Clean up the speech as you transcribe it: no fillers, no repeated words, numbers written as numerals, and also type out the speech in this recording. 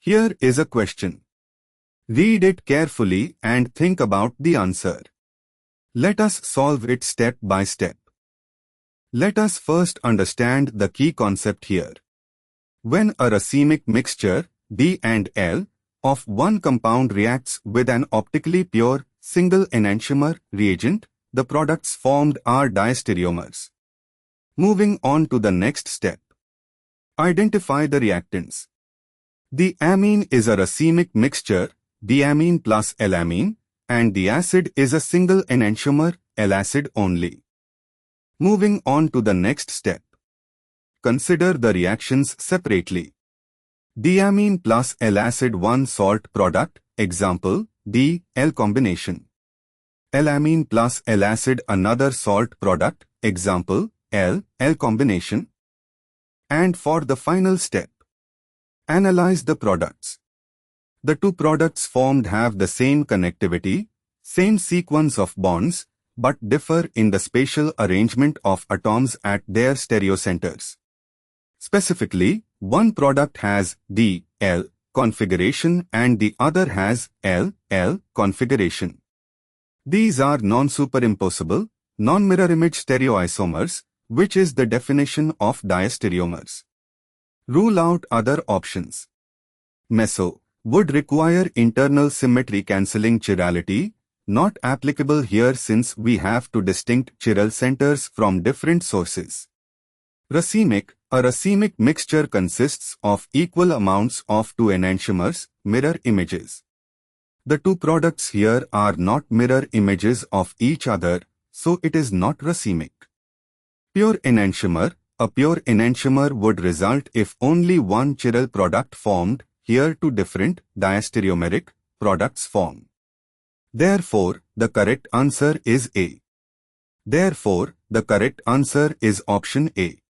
Here is a question. Read it carefully and think about the answer. Let us solve it step by step. Let us first understand the key concept here. When a racemic mixture, D and L, of one compound reacts with an optically pure, single enantiomer reagent, the products formed are diastereomers. Moving on to the next step. Identify the reactants. The amine is a racemic mixture, diamine plus L-amine, and the acid is a single enantiomer, L-acid only. Moving on to the next step. Consider the reactions separately. Diamine plus L-acid one salt product, example, D-L combination. L-amine plus L-acid another salt product, example, L-L combination. And for the final step, analyze the products. The two products formed have the same connectivity, same sequence of bonds, but differ in the spatial arrangement of atoms at their stereocenters. Specifically, one product has D-L configuration and the other has L-L configuration. These are non-superimposable, non-mirror image stereoisomers, which is the definition of diastereomers. Rule out other options. Meso would require internal symmetry cancelling chirality, not applicable here since we have two distinct chiral centers from different sources. Racemic, a racemic mixture consists of equal amounts of two enantiomers, mirror images. The two products here are not mirror images of each other, so it is not racemic. Pure enantiomer, a pure enantiomer would result if only one chiral product formed, here two different diastereomeric products form. Therefore, the correct answer is A. Therefore, the correct answer is option A.